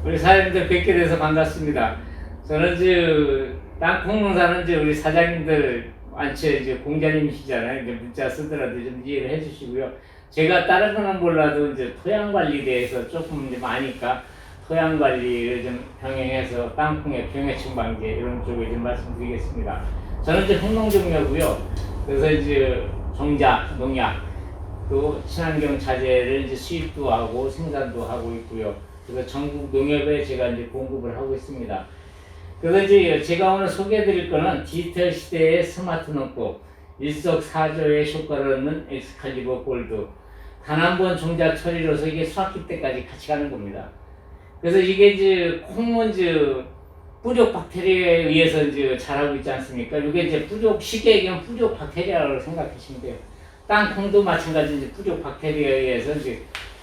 우리 사장님들 뵙게 돼서 반갑습니다. 저는 땅콩 농사는 우리 사장님들 많죠. 공자님이시잖아요. 문자 쓰더라도 좀 이해를 해주시고요. 제가 다른 거는 몰라도 토양 관리에 대해서 조금 아니까 토양 관리를 좀 병행해서 땅콩의 병해충 방제 이런 쪽에 좀 말씀드리겠습니다. 저는 홍농종묘고요. 그래서 종자, 농약, 또 친환경 자재를 수입도 하고 생산도 하고 있고요. 그래서 전국 농협에 제가 공급을 하고 있습니다. 그래서 제가 오늘 소개해드릴 거는 디지털 시대의 스마트 농법, 일석사조의 효과를 얻는 엑스칼리버 골드. 단 한 번 종자 처리로서 이게 수확기 때까지 같이 가는 겁니다. 그래서 이게 콩은 뿌욕 박테리아에 의해서 자라고 있지 않습니까? 이게 쉽게 얘기하면 뿌욕 박테리아라고 생각하시면 돼요. 땅콩도 마찬가지 뿌욕 박테리아에 의해서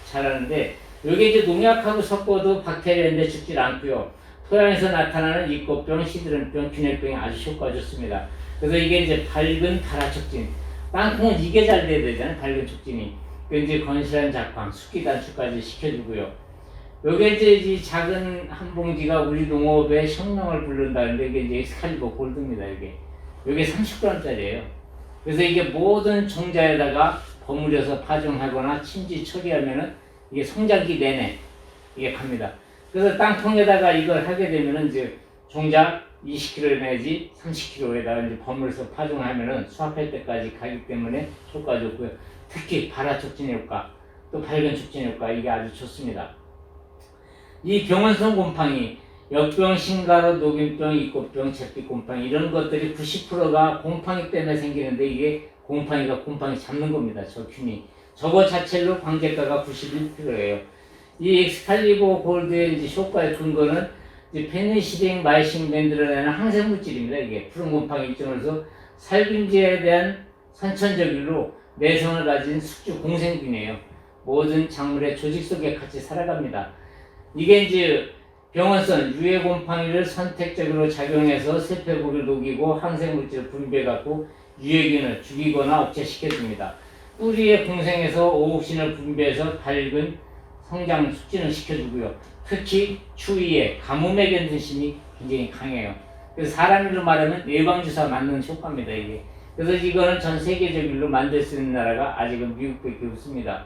자라는데, 이게 농약하고 섞어도 박테리아인데 죽질 않고요. 토양에서 나타나는 이꽃병, 시드름병, 균열병이 아주 효과가 좋습니다. 그래서 이게 밝은 발화촉진. 땅콩은 이게 잘 돼야 되잖아요. 밝은 촉진이. 그 건실한 작황, 습기 단축까지 시켜주고요. 요게 이 작은 한 봉지가 우리 농업의 혁명을 부른다는데, 이게 엑스칼리버 골드입니다. 요게 30g짜리예요. 그래서 이게 모든 종자에다가 버무려서 파종하거나 침지 처리하면은 이게 성장기 내내 이게 갑니다. 그래서 땅콩에다가 이걸 하게 되면은 종자 20kg 내지 30kg에다가 버무려서 파종하면은 수확할 때까지 가기 때문에 효과 좋고요. 특히 발화 촉진 효과, 또 밝은 촉진 효과, 이게 아주 좋습니다. 이 병원성 곰팡이, 역병, 신가루, 녹균병, 이꽃병, 잿빛 곰팡이, 이런 것들이 90%가 곰팡이 때문에 생기는데, 이게 곰팡이 잡는 겁니다. 저 균이. 저거 자체로 광제가가 91%예요. 이 엑스칼리버 골드의 효과의 근거는 페니실린, 마이신 만들어내는 항생물질입니다. 이게 푸른 곰팡이 입증으로서 살균제에 대한 선천적으로 내성을 가진 숙주 공생균이에요. 모든 작물의 조직 속에 같이 살아갑니다. 이게 병원성 유해 곰팡이를 선택적으로 작용해서 세포를 녹이고 항생물질을 분비해갖고 유해균을 죽이거나 억제시켜줍니다. 뿌리의 공생에서 오옥신을 분비해서 밝은 성장 촉진을 시켜주고요. 특히 추위에 가뭄에 견딘심이 굉장히 강해요. 그래서 사람으로 말하면 예방주사 맞는 효과입니다. 이게. 그래서 이거는 전 세계적으로 만들 수 있는 나라가 아직은 미국밖에 없습니다.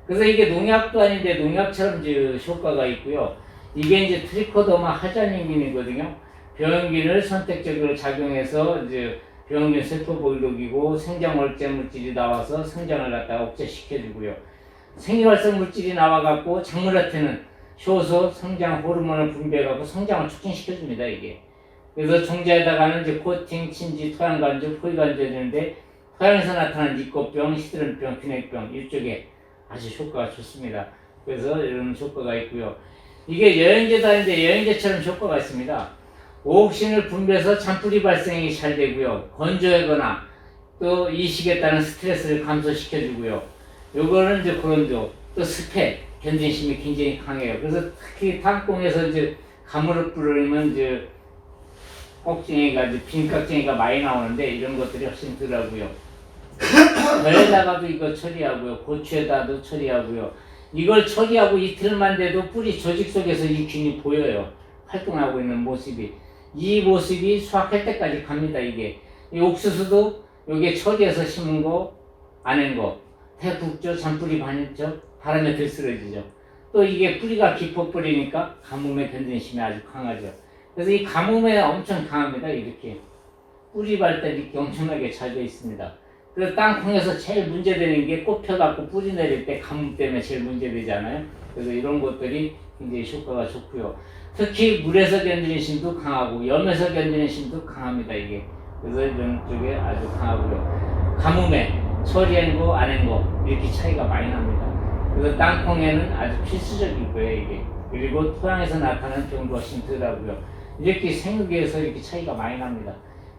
그래서 이게 농약도 아닌데 농약처럼 효과가 있고요. 이게 트리코더마 하자닌균이거든요. 병균을 선택적으로 작용해서 병균 세포를 녹이고 생장월제 물질이 나와서 성장을 갖다가 억제시켜주고요. 생리활성 물질이 나와갖고 작물한테는 효소, 성장 호르몬을 분비해갖고 성장을 촉진시켜줍니다. 이게. 그래서 종자에다가는 코팅, 침지, 토양간주, 포위간주 되는데, 토양에서 나타나는 이꽃병, 시드름병, 균핵병 이쪽에 아주 효과가 좋습니다. 그래서 이런 효과가 있고요. 이게 여행제도 아닌데 여행제처럼 효과가 있습니다. 오옥신을 분비해서 잔뿌리 발생이 잘 되고요. 건조하거나 또 이식에 따른 스트레스를 감소시켜주고요. 요거는 건조, 또 습해, 견딘심이 굉장히 강해요. 그래서 특히 땅콩에서 가물을 뿌리면 꼭쟁이가, 빈깍쟁이가 많이 나오는데 이런 것들이 훨씬 덜하고요. 벼에다가도 이거 처리하고요. 고추에다도 처리하고요. 이걸 처리하고 이틀만 돼도 뿌리 조직 속에서 이 균이 보여요. 활동하고 있는 모습이. 이 모습이 수확할 때까지 갑니다. 이게. 이 옥수수도 요게 처리해서 심은 거, 안 한 거. 대북죠, 잔뿌리 반했죠, 바람에 들쓰러지죠. 또 이게 뿌리가 깊어 뿌리니까 가뭄에 견딘심이 아주 강하죠. 그래서 이 가뭄에 엄청 강합니다. 이렇게 뿌리 발달이 이렇게 엄청나게 잘 되어 있습니다. 그래서 땅콩에서 제일 문제되는 게 꽃 펴갖고 뿌리 내릴 때 가뭄 때문에 제일 문제되잖아요. 그래서 이런 것들이 굉장히 효과가 좋고요. 특히 물에서 견디는 심도 강하고 염에서 견디는 심도 강합니다. 이게. 그래서 이런 쪽에 아주 강하고요. 가뭄에 처리한 거, 안 한 거, 이렇게 차이가 많이 납니다. 그래서 땅콩에는 아주 필수적인 거예요, 이게. 그리고 토양에서 나타나는 병도 훨씬 덜하고요. 이렇게 생육에서 이렇게 차이가 많이 납니다.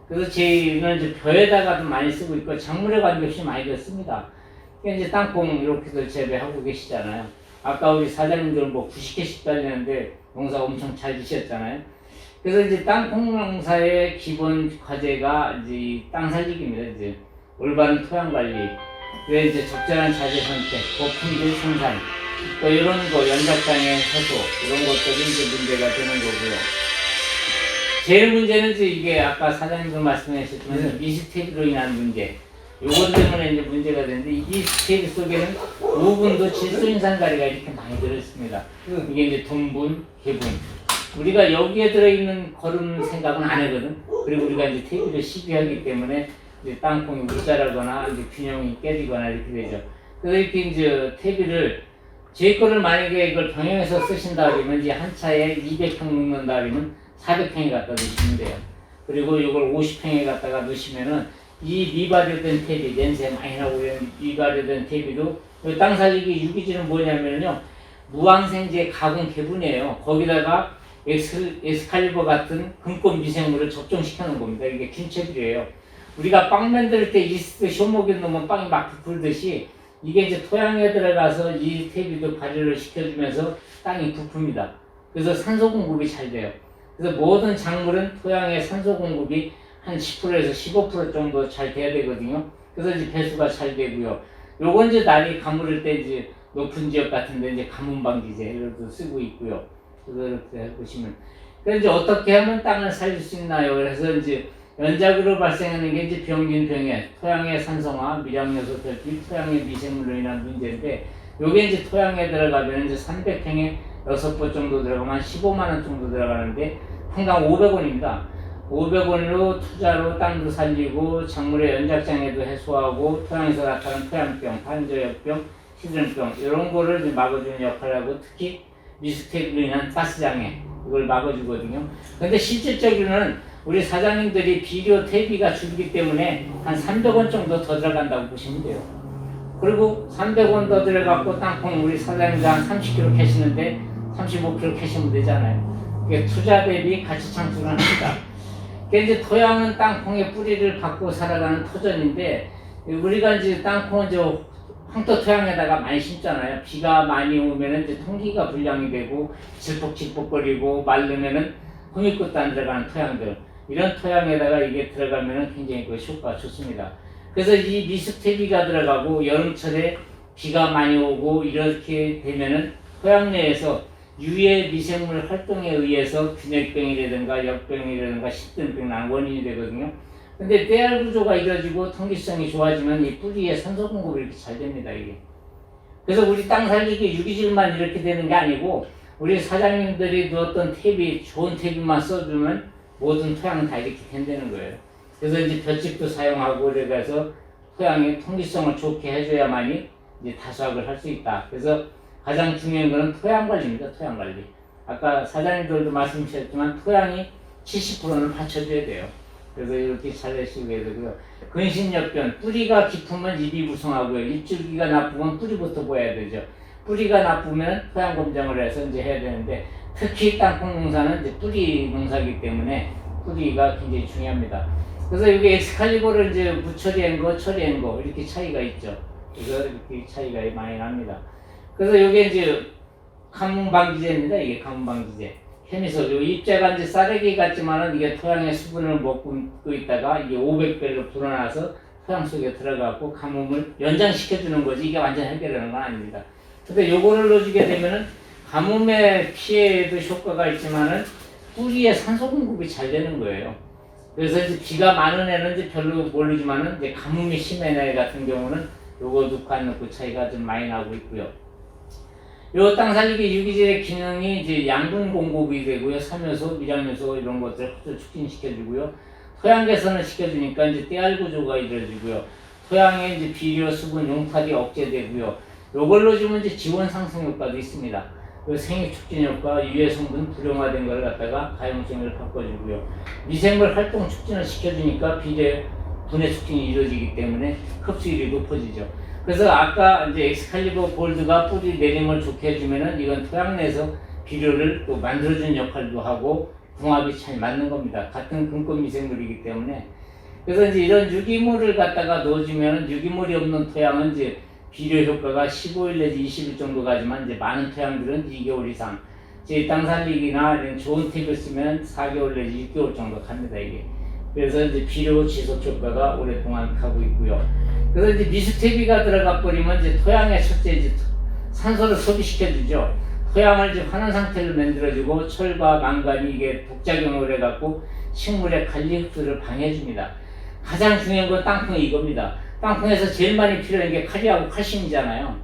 그래서 저희는 벼에다가도 많이 쓰고 있고, 작물에 관계없이 많이 씁니다. 그러니까 땅콩 이렇게도 재배하고 계시잖아요. 아까 우리 사장님들은 90개씩 달리는데 농사 엄청 잘 지셨잖아요. 그래서 땅콩 농사의 기본 과제가 땅 살리기입니다. 올바른 토양 관리, 적절한 자재 선택, 고품질 생산, 또 이런 거 연작장애 해소 이런 것들이 이제 문제가 되는 거고요. 제일 문제는 이제 이게 아까 사장님도 말씀하셨지만 미스테이크로 인한 문제. 요것 때문에 이제 문제가 되는데 이 미스테이크 속에는 우분도 질소인산가리가 이렇게 많이 들어있습니다. 이게 이제 돈분, 개분. 우리가 여기에 들어있는 거름 생각은 안 하거든. 그리고 우리가 이제 퇴비를 시비하기 때문에 이제 땅콩이 묻자라거나 이제 균형이 깨지거나 이렇게 되죠. 그래서 이렇게 이제 퇴비를 제 거를 만약에 이걸 병행해서 쓰신다 그러면 이제 한 차에 200평 넣는다 그러면 400평에 갖다 넣으시면 돼요. 그리고 이걸 50평에 갖다가 넣으시면은 이 미발효된 퇴비, 냄새 많이 나고 이런 미발효된 퇴비도 땅 살리기 유기질은 뭐냐면요. 무항생제 가공 개분이에요. 거기다가 엑스칼리버 같은 금꽃 미생물을 적정시켜 놓은 겁니다. 이게 균체비료예요. 우리가 빵 만들 때 이스트 쇼목에 넣으면 빵이 막 부풀듯이 이게 이제 토양에 들어가서 이 퇴비도 발효를 시켜주면서 땅이 부풉니다. 그래서 산소 공급이 잘 돼요. 그래서 모든 작물은 토양의 산소 공급이 한 10%에서 15% 정도 잘 돼야 되거든요. 그래서 이제 배수가 잘 되고요. 요건 이제 날이 가물을 때 이제 높은 지역 같은데 이제 가뭄 방지제로도 쓰고 있고요. 그래서 이렇게 보시면. 그래서 이제 어떻게 하면 땅을 살릴 수 있나요? 그래서 이제 연작으로 발생하는 게 이제 병균 병해, 토양의 산성화, 미량요소 결핍, 토양의 미생물로 인한 문제인데, 요게 이제 토양에 들어가면 이제 300평에 6번 정도 들어가면 15만원 정도 들어가는데, 평당 500원입니다. 500원으로 투자로 땅도 살리고, 작물의 연작장애도 해소하고, 토양에서 나타나는 토양병, 판저역병, 시드름병, 이런 거를 이제 막아주는 역할을 하고, 특히 미스테이크로 인한 가스장애, 이걸 막아주거든요. 근데 실질적으로는 우리 사장님들이 비료 퇴비가 줄기 때문에 한 300원 정도 더 들어간다고 보시면 돼요. 그리고 300원 더 들어갖고 땅콩 우리 사장님들 한 30kg 캐시는데 35kg 캐시면 되잖아요. 그게 투자 대비 가치 창출을 합니다. 그게 이제 토양은 땅콩의 뿌리를 갖고 살아가는 토전인데 우리가 이제 땅콩은 저 황토 토양에다가 많이 심잖아요. 비가 많이 오면은 이제 통기가 불량이 되고 질퍽질퍽거리고 마르면은 홍익꽃도 안 들어가는 토양들. 이런 토양에다가 이게 들어가면은 굉장히 그 효과가 좋습니다. 그래서 이 미스테비가 들어가고 여름철에 비가 많이 오고 이렇게 되면은 토양 내에서 유해 미생물 활동에 의해서 균열병이라든가 역병이라든가 식든병 난 원인이 되거든요. 근데 떼알 구조가 이루어지고 통기성이 좋아지면 이 뿌리에 산소 공급이 이렇게 잘 됩니다, 이게. 그래서 우리 땅 살리기 유기질만 이렇게 되는 게 아니고 우리 사장님들이 넣었던 퇴비, 좋은 퇴비만 써주면 모든 토양은 다 이렇게 된다는 거예요. 그래서 이제 볏짚도 사용하고 그래서 토양의 통기성을 좋게 해줘야만이 이제 다수학을 할 수 있다. 그래서 가장 중요한 거는 토양 관리입니다. 토양 관리. 아까 사장님들도 말씀하셨지만 토양이 70%는 받쳐줘야 돼요. 그래서 이렇게 잘 내시게 되고요. 근신역변, 뿌리가 깊으면 잎이 무성하고요. 잎줄기가 나쁘면 뿌리부터 보여야 되죠. 뿌리가 나쁘면 토양 검정을 해서 이제 해야 되는데 특히 땅콩 농사는 이제 뿌리 농사이기 때문에 뿌리가 굉장히 중요합니다. 그래서 여기 엑스칼리버를 이제 무처리한 거, 처리한 거 이렇게 차이가 있죠. 그래서 이렇게 차이가 많이 납니다. 그래서 이게 이제 가뭄 방지제입니다. 이게 가뭄 방지제. 케미소, 요 입자가 이제 쌀래기 같지만은 이게 토양의 수분을 먹고 있다가 이게 500배로 불어나서 토양 속에 들어가고 가뭄을 연장시켜주는 거지 이게 완전 해결하는 건 아닙니다. 근데 요거를 넣어주게 되면은 가뭄의 피해에도 효과가 있지만은 뿌리에 산소 공급이 잘 되는 거예요. 그래서 이제 비가 많은 애는 이제 별로 모르지만은 이제 가뭄이 심한 애 같은 경우는 요거 넣고 안 넣고 차이가 좀 많이 나고 있고요. 요 땅 살리기 유기질의 기능이 이제 양분 공급이 되고요. 삼요소, 미량요소 이런 것들 흡수 촉진시켜주고요. 토양 개선을 시켜주니까 이제 떼알 구조가 이루어지고요. 토양에 이제 비료, 수분, 용탈이 억제되고요. 요걸로 주면 이제 지원 상승 효과도 있습니다. 그 생육 촉진 효과, 유해 성분 불용화된 걸 갖다가 가용성을 바꿔주고요. 미생물 활동 촉진을 시켜주니까 비료 분해 촉진이 이루어지기 때문에 흡수율이 높아지죠. 그래서 아까 이제 엑스칼리버 골드가 뿌리 내림을 좋게 해주면은 이건 토양 내에서 비료를 또 만들어주는 역할도 하고 궁합이 잘 맞는 겁니다. 같은 금꽃 미생물이기 때문에. 그래서 이제 이런 유기물을 갖다가 넣어주면은 유기물이 없는 토양은 이제 비료 효과가 15일 내지 20일 정도 가지만 이제 많은 토양들은 2개월 이상. 이제 땅 살리기나 이런 좋은 팁을 쓰면 4개월 내지 6개월 정도 갑니다, 이게. 그래서 이제 비료 지속 효과가 오랫동안 가고 있고요. 그래서 이제 미스테비가 들어가 버리면 이제 토양의 첫째 이제 산소를 소비시켜주죠. 토양을 이제 환원 상태를 만들어주고 철과 망간이 이게 독작용을 해갖고 식물의 관리 흡수를 방해해줍니다. 가장 중요한 건 땅콩이 이겁니다. 땅콩에서 제일 많이 필요한 게 칼리하고 칼슘이잖아요.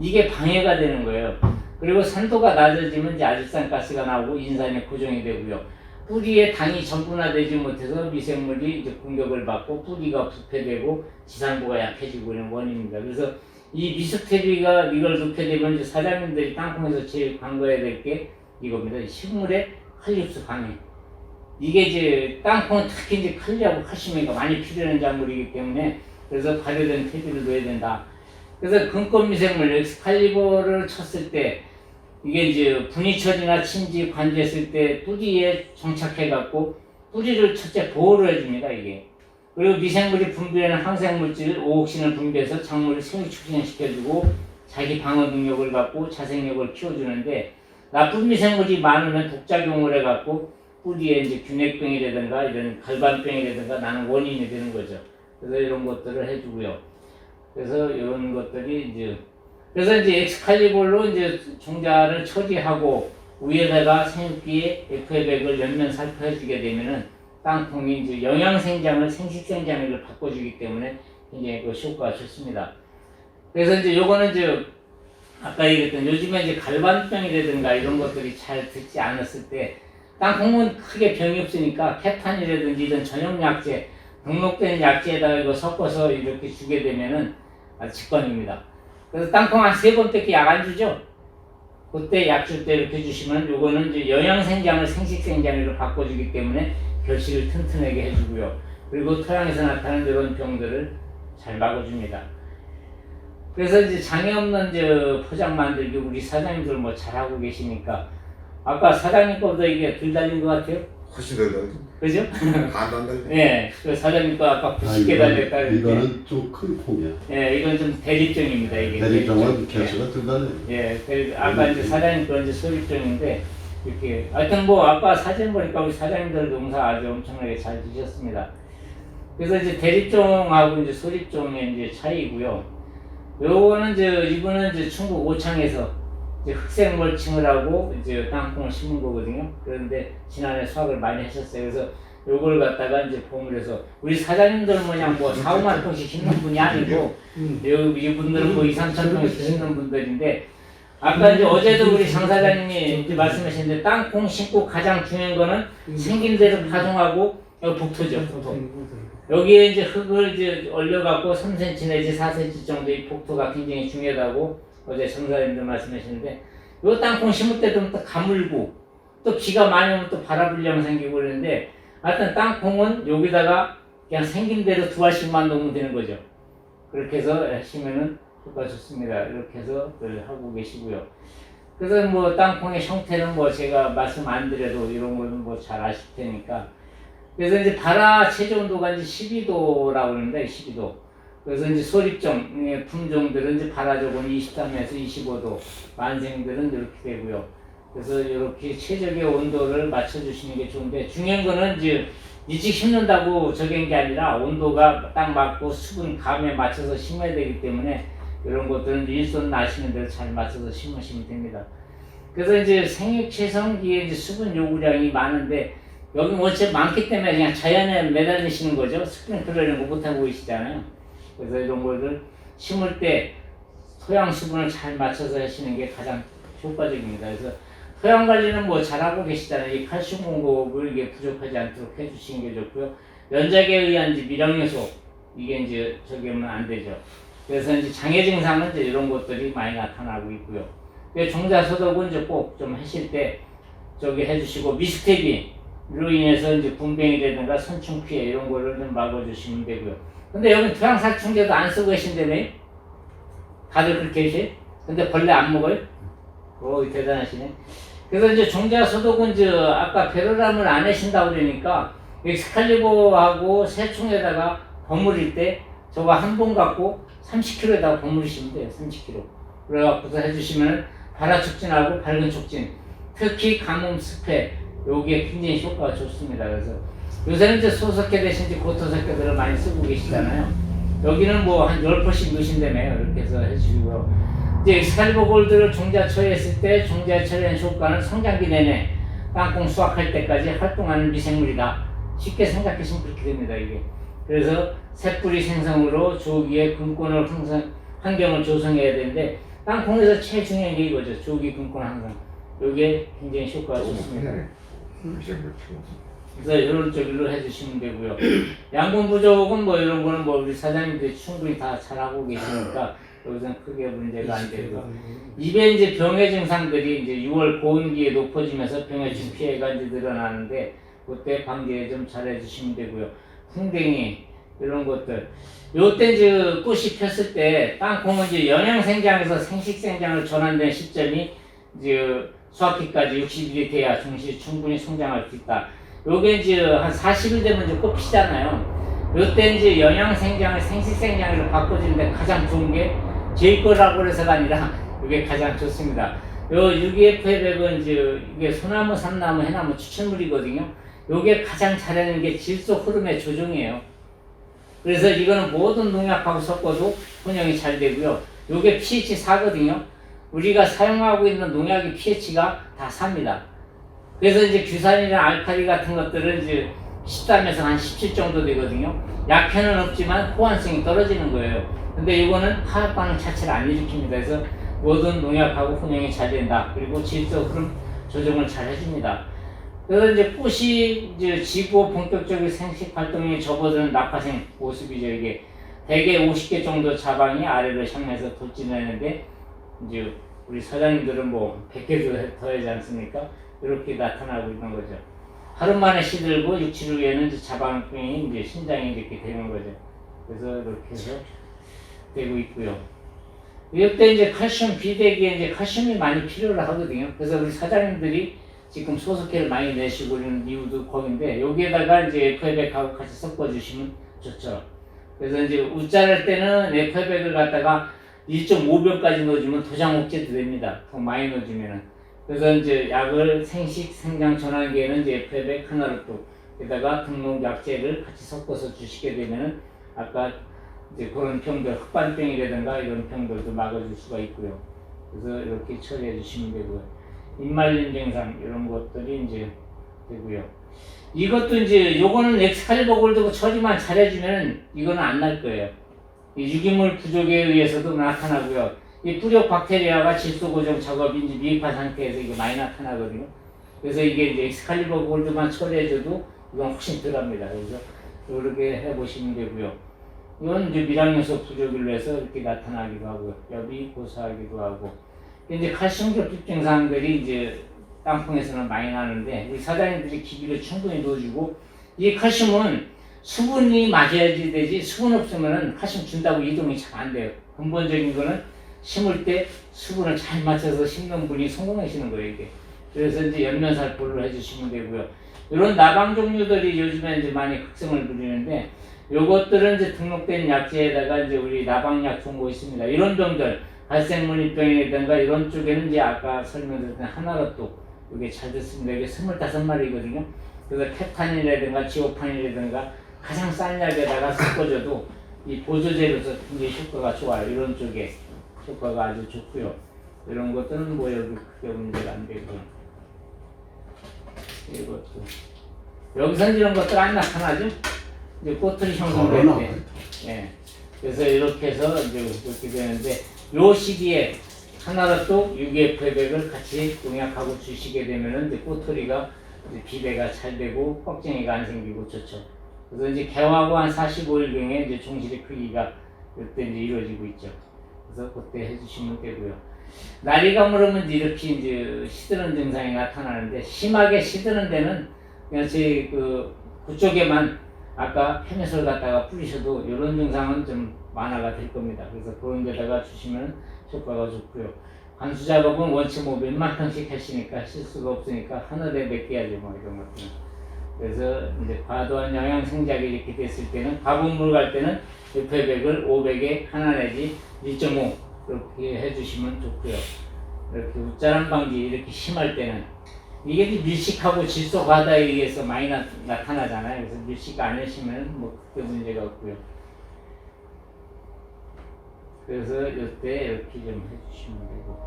이게 방해가 되는 거예요. 그리고 산도가 낮아지면 이제 아질산가스가 나오고 인산이 고정이 되고요. 뿌리에 당이 전분화되지 못해서 미생물이 이제 공격을 받고 뿌리가 부패되고 지상부가 약해지고 이런 원인입니다. 그래서 이 미스테리가 이걸 넣게 되면 이제 사장님들이 땅콩에서 제일 광고해야 될 게 이겁니다. 식물의 칼리 흡수 방해. 이게 이제 땅콩은 특히 이제 칼리하고 칼슘이 많이 필요한 작물이기 때문에 그래서 발효된 퇴비를 넣어야 된다. 그래서 근권 미생물 엑스칼리버를 쳤을 때 이게 이제 분이철이나 침지 관주했을 때 뿌리에 정착해 갖고 뿌리를 첫째 보호를 해줍니다. 이게. 그리고 미생물이 분비하는 항생물질 오옥신을 분비해서 작물을 생육 촉진시켜주고 자기 방어 능력을 갖고 자생력을 키워주는데 나쁜 미생물이 많으면 독작용을 해갖고 뿌리에 이제 균핵병이라든가 이런 갈반병이라든가 나는 원인이 되는 거죠. 그래서 이런 것들을 해주고요. 그래서 이런 것들이 그래서 이제 엑스칼리볼로 이제 종자를 처리하고 위에다가 생육기에 FA100을 옆면 살포해주게 되면은 땅콩이 이제 영양생장을 생식생장을 바꿔주기 때문에 굉장히 그 효과가 좋습니다. 그래서 이제 요거는 이제 아까 얘기했던 요즘에 이제 갈반병이라든가 이런 것들이 잘 듣지 않았을 때 땅콩은 크게 병이 없으니까 케탄이라든지 이런 전용 약제 등록된 약제에다가 이거 섞어서 이렇게 주게 되면은 아주 직관입니다. 그래서 땅콩 한 3번밖에 약 안 주죠? 그때 약 줄 때 이렇게 주시면 요거는 이제 영양생장을 생식생장으로 바꿔주기 때문에 결실을 튼튼하게 해주고요. 그리고 토양에서 나타나는 이런 병들을 잘 막아줍니다. 그래서 이제 장애 없는 포장 만들기 우리 사장님들 뭐 잘하고 계시니까 아까 사장님 거보다 이게 덜 달린 것 같아요? 훨씬 더 달려. 그죠? 반도 안 달려. 예, 그 사장님 거 아까 90개 달렸다 그랬는데 이거는 좀 큰 콩이야. 예, 이건 좀 대립종입니다. 이게 대립종은 개수가 덜 달려. 예, 아까 이제 사장님 거 이제 소립종인데 이렇게 하여튼 뭐 아까 사진 보니까 우리 사장님들 농사 아주 엄청나게 잘 지셨습니다. 그래서 이제 대립종하고 이제 소립종의 이제 차이고요. 요거는 이분은 이제 충북 오창에서 이제 흑색 멀칭을 하고 이제 땅콩을 심은 거거든요. 그런데 지난해 수확을 많이 하셨어요. 그래서 요걸 갖다가 이제 보물해서 우리 사장님들 뭐냐 뭐 4, 5만 통씩 심는 분이 아니고 이분들은 뭐 2, 3천 통씩 심는 분들인데 아까 이제 어제도 우리 장 사장님이 이제 말씀하셨는데 땅콩 심고 가장 중요한 거는 생긴 대로 파종하고 여기 복토죠. 복토. 여기에 이제 흙을 이제 얼려갖고 3cm 내지 4cm 정도의 복토가 굉장히 중요하다고 어제 정사님도 말씀하셨는데 요 땅콩 심을 때도 또 가물고 또 비가 많이 오면 또 바라불량 생기고 그러는데 하여튼 땅콩은 여기다가 그냥 생긴 대로 2알씩만 놓으면 되는 거죠. 그렇게 해서 하시면은 효과 좋습니다. 이렇게 해서 하고 계시고요. 그래서 뭐 땅콩의 형태는 뭐 제가 말씀 안 드려도 이런 거는 뭐 잘 아실 테니까. 그래서 이제 발화 최저 온도가 이제 12도라고 그러는데 12도. 그래서 이제 소립종 품종들은 이제 발화적은 23에서 25도, 만생들은 이렇게 되고요. 그래서 이렇게 최적의 온도를 맞춰주시는 게 좋은데 중요한 거는 이제 일찍 심는다고 적용한 게 아니라 온도가 딱 맞고 수분 감에 맞춰서 심어야 되기 때문에 이런 것들은 일손 나시는 대로 잘 맞춰서 심으시면 됩니다. 그래서 이제 생육체성기에 이제 수분 요구량이 많은데 여기 원체 많기 때문에 그냥 자연에 매달리시는 거죠. 스프링클러 이런 거 못하고 계시잖아요. 그래서 이런 거를 심을 때 토양 수분을 잘 맞춰서 하시는 게 가장 효과적입니다. 그래서 토양 관리는 뭐 잘하고 계시잖아요. 이 칼슘 공급을 이게 부족하지 않도록 해주시는 게 좋고요. 연작에 의한 이제 미령요소 이게 이제 저기 하면 안 되죠. 그래서 이제 장애 증상은 이제 이런 것들이 많이 나타나고 있고요. 종자 소독은 이제 꼭 좀 하실 때 저기 해주시고 미스테비로 인해서 이제 분뱅이라든가 선충 피해 이런 거를 좀 막아주시면 되고요. 근데 여기 토양 살충제도 안 쓰고 계신다며? 다들 그렇게 계시? 근데 벌레 안 먹어요? 오 대단하시네. 그래서 이제 종자 소독은 이제 아까 베로람을 안 하신다고 그러니까 엑스칼리버하고 새총에다가 버무릴 때 저거 한 번 갖고 30kg에다가 버무리시면 돼요. 30kg. 그래갖고서 해주시면 발화 촉진하고 밝은 촉진, 특히 가뭄 습해 여기에 굉장히 효과가 좋습니다. 그래서 요새는 이제 소석회 대신 이제 고토석회들을 많이 쓰고 계시잖아요. 여기는 뭐 한 10번씩 넣으신다며요. 이렇게 해서 해주시고요. 이제 엑스칼리버 골드를 종자 처리했을 때 종자 처리한 효과는 성장기 내내 땅콩 수확할 때까지 활동하는 미생물이다. 쉽게 생각하시면 그렇게 됩니다. 이게. 그래서 새뿌리 생성으로 조기에 금권을 환경을 조성해야 되는데 땅콩에서 제일 중요한 게 이거죠. 조기 금권 항상. 이게 굉장히 효과가 좋습니다. 그래서 이런 쪽으로 해주시면 되고요. 양분 부족은 뭐 이런 거는 뭐 우리 사장님들이 충분히 다 잘하고 계시니까 여기서는 크게 문제가 안 되고. 입에 이제 병의 증상들이 이제 6월 고온기에 높아지면서 병해충 피해가 이제 늘어나는데 그때 방제 좀 잘 해주시면 되고요. 풍뎅이 이런 것들. 요때 이제 꽃이 폈을 때 땅콩은 이제 영양생장에서 생식생장을 전환된 시점이 이제 수확기까지 60일이 돼야 종시 충분히 성장할 수 있다. 요게 이제 한 40일 되면 이제 꽃 피잖아요. 요때 이제 영양생장을 생식생장으로 바꿔주는데 가장 좋은 게 제일 거라고 해서가 아니라 이게 가장 좋습니다. 요 UFF은 이제 이게 소나무, 삼나무, 해나무 추천물이거든요. 요게 가장 잘하는 게 질소 흐름의 조정이에요. 그래서 이거는 모든 농약하고 섞어도 혼용이 잘 되고요. 요게 pH 4거든요. 우리가 사용하고 있는 농약의 pH가 다 4입니다. 그래서 이제 규산이나 알칼리 같은 것들은 이제 13에서 한 17 정도 되거든요. 약효는 없지만 호환성이 떨어지는 거예요. 근데 이거는 화학 반응 자체를 안 일으킵니다. 그래서 모든 농약하고 혼용이 잘 된다. 그리고 질소 흐름 조정을 잘 해줍니다. 그래서 이제 꽃이 이제 지고 본격적인 생식 활동에 접어드는 낙하생 모습이죠. 이게 대개 50개 정도 자방이 아래로 향해서 돌진하는데 이제 우리 사장님들은 뭐 100개도 더 하지 않습니까? 이렇게 나타나고 있는 거죠. 하루 만에 시들고 6, 7일 후에는 이제 자방병이 이제 신장이 이렇게 되는 거죠. 그래서 이렇게 해서 되고 있고요. 이때 이제 칼슘 비대기에 이제 칼슘이 많이 필요를 하거든요. 그래서 우리 사장님들이 지금 소속회를 많이 내시고 있는 이유도 거긴데 여기에다가 이제 FF백하고 같이 섞어주시면 좋죠. 그래서 이제 우짜할 때는 FF백을 갖다가 1.5병까지 넣어주면 도장옥제도 됩니다. 더 많이 넣어주면은. 그래서 이제 약을 생식 생장 전환기에는 이제 FF백 하나를 또 게다가 등록약제를 같이 섞어서 주시게 되면은 아까 이제 그런 병들, 흑반병이라든가 이런 병들도 막아줄 수가 있고요. 그래서 이렇게 처리해 주시면 되고요. 입말림 증상 이런 것들이 이제 되고요. 이것도 이제 요거는 엑스칼리버 골드 처리만 잘해주면 이거는 안 날 거예요. 이 유기물 부족에 의해서도 나타나고요. 이 뿌력 박테리아가 질소 고정 작업이 이제 미흡한 상태에서 이게 많이 나타나거든요. 그래서 이게 이제 엑스칼리버 골드만 처리해줘도 이건 훨씬 덜합니다. 그래서 이렇게 해보시면 되고요. 이건 이제 미량요소 부족으로 해서 이렇게 나타나기도 하고요. 엽이 고소하기도 하고. 이제 칼슘 결핍 증상들이 이제 땅콩에서는 많이 나는데 우리 사장님들이 기기를 충분히 넣어주고 이 칼슘은 수분이 맞아야지 되지 수분 없으면은 칼슘 준다고 이동이 잘 안 돼요. 근본적인 거는 심을 때 수분을 잘 맞춰서 심는 분이 성공하시는 거예요, 이게. 그래서 이제 연면살포를 해주시면 되고요. 이런 나방 종류들이 요즘에 이제 많이 극성을 부리는데 요것들은 이제 등록된 약재에다가 이제 우리 나방약 정보 있습니다. 이런 병들, 갈색무늬병이라든가 이런 쪽에는 이제 아까 설명드렸던 하나로 또 이게 잘 됐습니다. 이게 25마리거든요. 그래서 캡탄이라든가 지오판이라든가 가장 싼 약에다가 섞어줘도 이 보조제로서 굉장히 효과가 좋아요. 이런 쪽에 효과가 아주 좋고요. 이런 것들은 뭐 여기 크게 문제가 안 되고 이것도 여기서 이런 것들 안 나타나죠? 이제 꼬투리 형성될 때. 예. 그래서 이렇게 해서 이제 이렇게 되는데 요 시기에 하나로 또 UFF백을 같이 농약하고 주시게 되면은 이제 꼬투리가 이제 비대가 잘 되고 꺽쟁이가 안 생기고 좋죠. 그래서 이제 개화하고 한 45일경에 이제 종실의 크기가 그때 이제 이루어지고 있죠. 그래서 그때 해주시면 되고요. 날이 가물으면 이렇게 이제 시드는 증상이 나타나는데 심하게 시드는 데는 그냥 제 그쪽에만 아까 페메솔 갖다가 뿌리셔도 이런 증상은 좀 완화가 될 겁니다. 그래서 그런 데다가 주시면 효과가 좋고요. 관수 작업은 원체 뭐 몇만 평씩 하시니까 실수가 없으니까 하늘에 몇 개 하죠, 뭐 이런 것들은. 그래서 이제 과도한 영양 생작이 이렇게 됐을 때는 가공물 갈 때는 FF백을 500에 하나 내지 1.5 이렇게 해주시면 좋고요. 이렇게 웃자람 방지 이렇게 심할 때는 이게 밀식하고 질소 과다에 의해서 많이 나타나잖아요. 그래서 밀식 안 하시면 뭐 크게 문제가 없고요. 그래서 이때 이렇게 좀 해주시면 되고.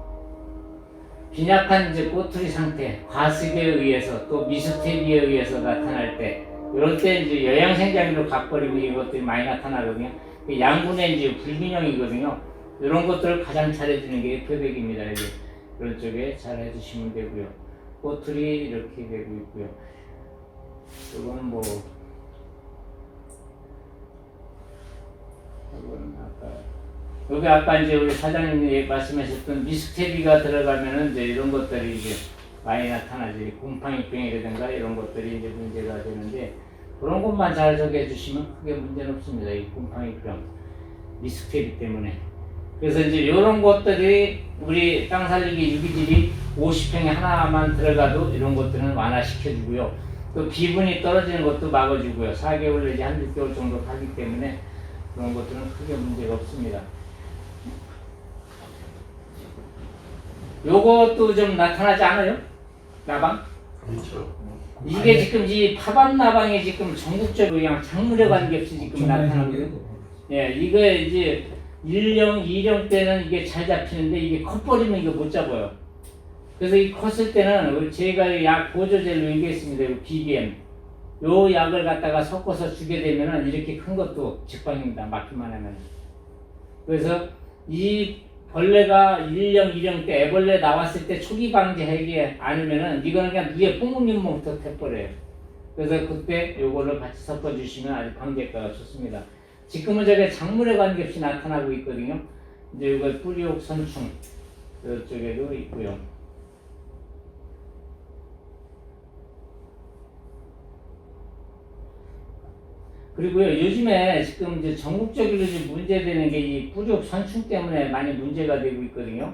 빈약한 이제 꼬투리 상태, 과습에 의해서 또 미스테비에 의해서 나타날 때, 이럴 때 이제 여양생장애로 각버리고 이것들이 많이 나타나거든요. 양분의 이제 불균형이거든요. 이런 것들을 가장 잘해주는 게 표백입니다. 이제 이런 쪽에 잘 해주시면 되고요. 꼬투리 이렇게 되고 있고요. 이거는 뭐, 이거는 여기 아까 이제 우리 사장님이 말씀하셨던 미스테리가 들어가면은 이제 이런 것들이 이제 많이 나타나지. 곰팡이병이라든가 이런 것들이 이제 문제가 되는데, 그런 것만 잘 적해 주시면 크게 문제는 없습니다. 이 곰팡이병, 미스테리 때문에. 그래서 이제 이런 것들이 우리 땅 살리기 유기질이 50평에 하나만 들어가도 이런 것들은 완화시켜주고요. 또 비분이 떨어지는 것도 막아주고요. 4개월 내지 한 6개월 정도 가기 때문에 그런 것들은 크게 문제가 없습니다. 요것도 좀 나타나지 않아요? 나방? 그렇죠. 이게 지금 이 파밤 나방이 지금 전국적으로 그냥 작물에 관계없이 지금 나타나는 거예요. 예, 이거 이제 1령, 2령 때는 이게 잘 잡히는데 이게 컸버리면 이거 못 잡아요. 그래서 이 컸을 때는 제가 약 보조제를 얘기했습니다. BBM. 요 약을 갖다가 섞어서 주게 되면은 이렇게 큰 것도 직방입니다. 맞기만 하면. 그래서 이 벌레가 1령, 2령 때 애벌레 나왔을 때 초기 방지하지 않으면은 이거는 그냥 위에 뽕잎부터 태버려요. 그래서 그때 요거를 같이 섞어주시면 아주 방제가가 좋습니다. 지금은 저게 작물에 관계없이 나타나고 있거든요. 이제 이거 뿌리옥 선충 이쪽에도 있고요. 그리고요, 요즘에 지금 이제 전국적으로 이제 문제되는 게 이 뿌리옥 선충 때문에 많이 문제가 되고 있거든요.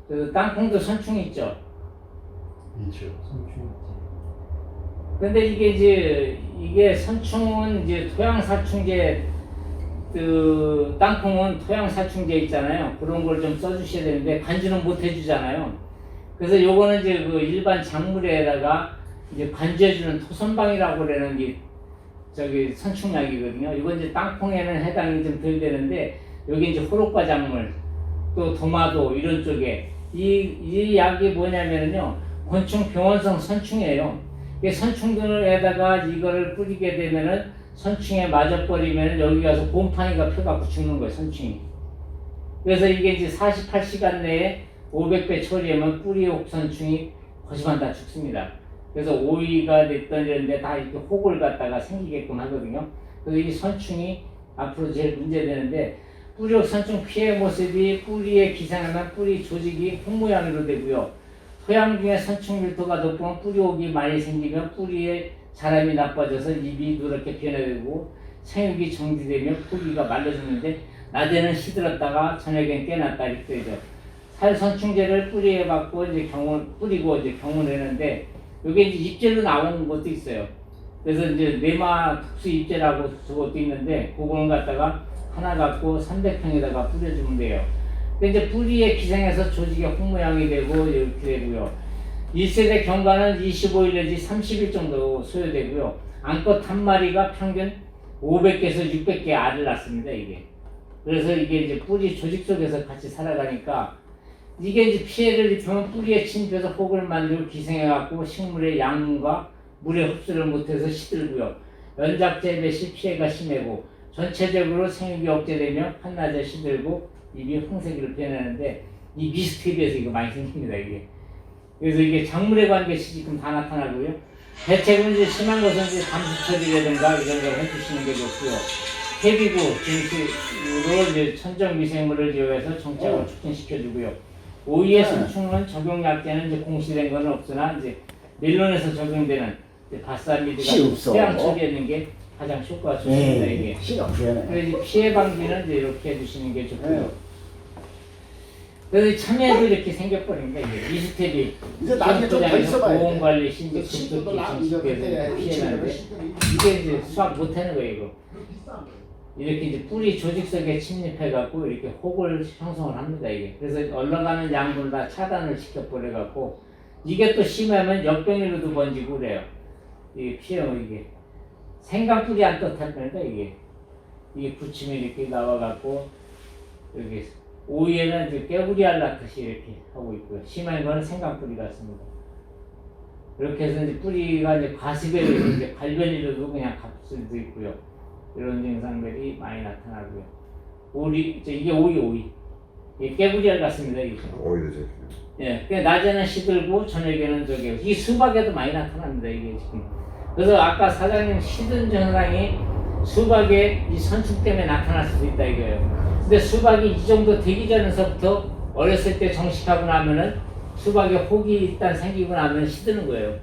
그래서 땅콩도 선충 있죠. 있죠. 근데 이게 선충은 이제 토양살충제, 그 땅콩은 토양살충제 있잖아요. 그런 걸 좀 써주셔야 되는데 관주는 못 해주잖아요. 그래서 요거는 이제 그 일반 작물에다가 이제 관주해주는 토선방이라고 그러는 게 저기 선충약이거든요. 이건 이제 땅콩에는 해당이 좀 덜 되는데 여기 이제 호록과 작물 또 도마도 이런 쪽에 이 약이 뭐냐면요, 곤충 병원성 선충이에요. 이 선충들에다가 이거를 뿌리게 되면은 선충에 맞아버리면 여기 가서 곰팡이가 펴갖고 죽는 거예요, 선충이. 그래서 이게 이제 48시간 내에 500배 처리하면 뿌리옥 선충이 거지만 다 죽습니다. 그래서 오이가 됐던 이런데 다 이렇게 혹을 갖다가 생기게끔 하거든요. 그래서 이 선충이 앞으로 제일 문제되는데, 뿌리옥 선충 피해 모습이 뿌리에 기생하면 뿌리 조직이 흙 모양으로 되고요. 토양 중에 선충 밀도가 높으면 뿌리옥이 많이 생기면 뿌리에 사람이 나빠져서 잎이 누렇게 변해되고 생육이 정지되면 뿌리가 말라 죽는데 낮에는 시들었다가 저녁엔 깨났다 이렇게 되죠. 살선충제를 뿌리에 받고 이제 뿌리고 이제 경운하는데 이게 이제 입제로 나오는 것도 있어요. 그래서 이제 네마 특수 입제라고 저것도 있는데 그거는 갖다가 하나 갖고 300평에다가 뿌려주면 돼요. 근데 이제 뿌리에 기생해서 조직이 흙 모양이 되고 이렇게 되고요. 1세대 경과는 25일 내지 30일 정도 소요되고요. 암컷 한 마리가 평균 500개에서 600개 알을 낳습니다, 이게. 그래서 이게 이제 뿌리 조직 속에서 같이 살아가니까 이게 이제 피해를 입으면 뿌리에 침입해서 혹을 만들고 기생해갖고 식물의 양분과 물의 흡수를 못해서 시들고요. 연작재배 시 피해가 심하고 전체적으로 생육이 억제되며 한낮에 시들고 입이 홍색으로 변하는데 이 미스테리에서 이거 많이 생깁니다, 이게. 그래서 이게 작물에 관계시 지금 다 나타나고요. 대책은 이제 심한 것은 이제 담수 처리라든가 이런 걸 해주시는 게 좋고요. 해비구, 증식으로 이제 천적 미생물을 제어해서 정착을 촉진시켜주고요. 오이의 선충은 적용약제는 이제 공시된 건 없으나 이제 멜론에서 적용되는 바사미드가 태양 처리하는 게 가장 효과가 좋습니다, 이게. 그래서 이제 피해 방지는 이제 이렇게 해주시는 게 좋고요. 그래서 참외도 이렇게 생겨버립니다. 이게 미스테리, 이제 나중에 좀 더 있어봐야 돼. 보온관리, 신직, 급속기, 정식에서 피해나는데 이게 이제 수확 못하는 거예요, 이거. 이렇게 이제 뿌리 조직 속에 침입해갖고 이렇게 혹을 형성을 합니다, 이게. 그래서 올라가는 양분을 다 차단을 시켜버려갖고 이게 또 심하면 역병이로도 번지고 그래요. 이게 피해요, 이게. 생강 뿌리 안 떴다니까, 이게. 이게 부침이 이렇게 나와갖고 여기 오이에는 이제 깨부리 알라듯이 이렇게 하고 있고요. 심한 거는 생강뿌리 같습니다. 이렇게 해서 이제 뿌리가 이제 과습에 이제 갈변이로도 그냥 갑 수도 있고요. 이런 증상들이 많이 나타나고요. 이게 오이. 이게 깨부리 알 같습니다. 이게. 오히려 저 예, 그 낮에는 시들고 저녁에는 이 수박에도 많이 나타납니다. 이게 지금. 그래서 아까 사장님 시든 증상이 수박에 이 선충 때문에 나타날 수도 있다 이거예요. 근데 수박이 이 정도 되기 전에서부터 어렸을 때 정식하고 나면은 수박에 혹이 일단 생기고 나면 시드는 거예요.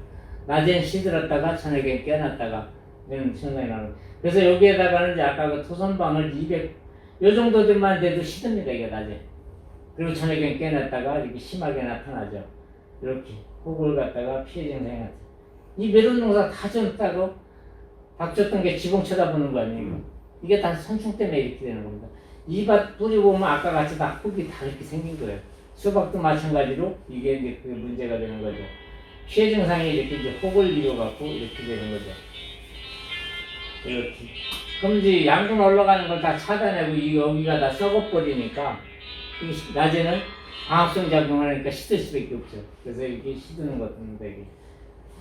낮엔 시들었다가 저녁엔 깨어났다가 이런 증상이 나는. 그래서 여기에다가는 이제 아까 그 토선방을 200요 정도 들만 돼도 시듭니다 이게 낮에. 그리고 저녁엔 깨어났다가 이렇게 심하게 나타나죠. 이렇게 혹을 갖다가 피해 증상이 나타나. 이 메론 농사 다 줬다고 밥 줬던 게 지붕 쳐다보는 거 아니에요. 이게 다 선충 때문에 이렇게 되는 겁니다. 이 밭 뿌리 보면 아까 같이 다 혹이 다 이렇게 생긴 거예요. 수박도 마찬가지로 이게 이제 그 문제가 되는 거죠. 피해 증상이 이렇게 이제 혹을 이뤄갖고 이렇게 되는 거죠. 이렇게. 그럼 이제 양분 올라가는 걸 다 차단하고 이 여기가 다 썩어버리니까 낮에는 광합성 작용을 하니까 시들 수밖에 없죠. 그래서 이게 시드는 것 같은데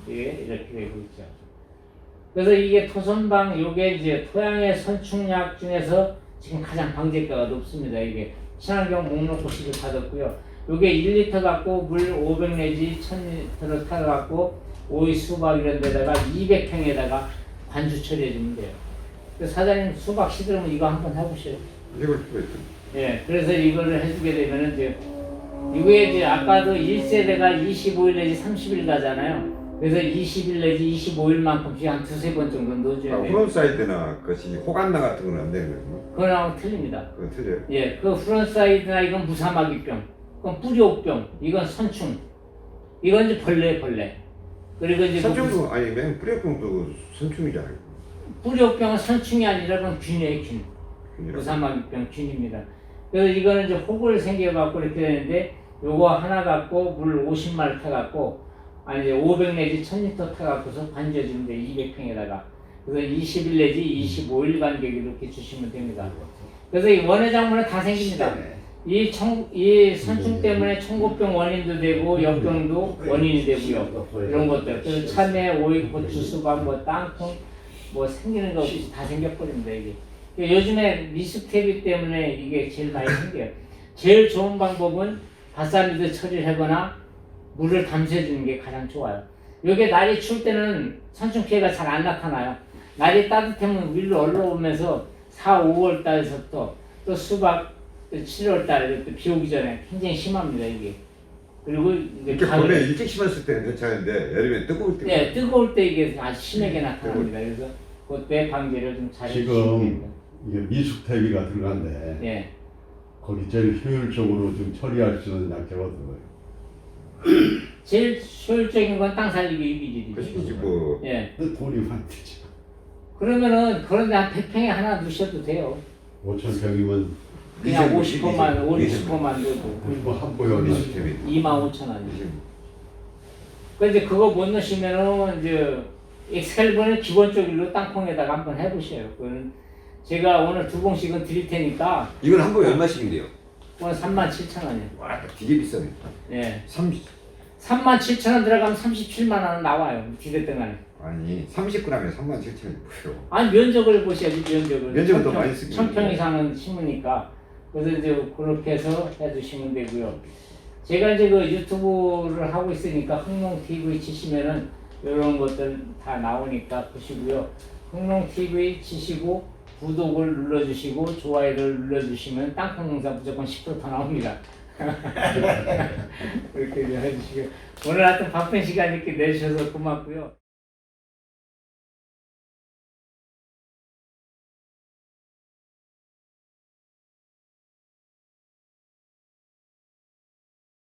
이게 이렇게 되고 있죠. 그래서 이게 토선방 요게 이제 토양의 선충약 중에서 지금 가장 방제가가 높습니다. 이게 친환경 목록 고식을 받았고요. 요게 1리터 갖고 물 500 내지 1000리터를 타서 갖고 오이 수박 이런 데다가 200평에다가 관주 처리해 주면 돼요. 그래서 사장님 수박 시들으면 이거 한번 해보시죠. 이걸 또 있죠. 예, 그래서 이거를 해주게 되면은 이제 이거에 이제 아까도 1세대가 25일 내지 30일 가잖아요. 그래서 20일 내지 25일만큼씩 한 두세 번 정도 넣어줘야 돼요. 프론사이드나 그것이 호간나 같은 건 안 되는 거예요. 그거랑 틀립니다. 그거 틀려요. 예, 그 프론사이드나 이건 무사마귀병, 그건 뿌리옥병, 이건 선충, 이건 이제 벌레. 그리고 이제 선충도 아니 맨 뿌리병도 선충이잖아요. 뿌리옥병은 선충이 아니라 그건 균이에요, 균. 무사마귀병 균입니다. 그래서 이거는 이제 혹을 생겨갖고 이렇게 되는데 요거 하나 갖고 물 50마리 타갖고 아니 500 내지 1000리터 타갖고서 관져주면 돼 200평에다가. 그래서 20일 내지 25일 간격이 이렇게 주시면 됩니다. 그래서 이 원해작물은 다 생깁니다. 이 선충 때문에 청고병 원인도 되고 역병도 원인이 되고요. 이런 것들. 그래서 참외, 오이, 고추, 수박, 뭐 땅콩 뭐 생기는 거 없이 다 생겨버립니다 이게. 요즘에 미숙태비 때문에 이게 제일 많이 생겨요. 제일 좋은 방법은 바사미드 처리를 하거나 물을 담궈주는 게 가장 좋아요. 이게 날이 추울 때는 선충 피해가 잘 안 나타나요. 날이 따뜻하면 위로 올라오면서 4, 5월 달에서부터 또 수박 7월 달에 비 오기 전에 굉장히 심합니다 이게. 그리고 이제 이렇게 봄에 일찍 심었을 때는 괜찮은데 여름에 뜨거울 때. 네, 뜨거울 때 이게 아주 심하게 나타납니다. 그래서 그때 방제를 좀 잘해주시면 됩니다. 이게 미숙태비가 들어간데 예. 거기 제일 효율적으로 좀 처리할 수 있는 약재가 들어요. 제일 효율적인 건 땅 살리기 그것이 유기질이죠. 뭐 예. 돈이 많이 들죠. 그러면은 그런데 한 100평에 하나 넣으셔도 돼요. 5,000평이면 그냥 미세, 50%만, 미세. 50%만 넣어도 뭐한 보여니. 미숙태비. 25,000원이죠. 근데 그거 못 넣으시면은 이제 엑셀번을 기본적으로 땅콩에다가 한번 해보세요. 그거는 제가 오늘 2봉씩은 드릴 테니까 이건 한 번에 얼마씩인데요? 오늘 37,000원이에요. 와, 되게 비싸네. 예. 30 37,000원 들어가면 37만 원 나와요. 기대등간에. 아니 30g에 37,000원이 뭐예요? 아니 면적을 보셔야지 면적을. 면적은 더 많이 쓰긴 1000평 이상은 심으니까. 그래서 이제 그렇게 해서 해주시면 되고요. 제가 이제 그 유튜브를 하고 있으니까 흥농TV 치시면은 이런 것들 다 나오니까 보시고요. 흥농TV 치시고 구독을 눌러주시고 좋아요를 눌러주시면 땅콩 농사 무조건 10% 더 나옵니다. 그렇게 해주시고 오늘 하여튼 바쁜 시간 이렇게 내주셔서 고맙고요.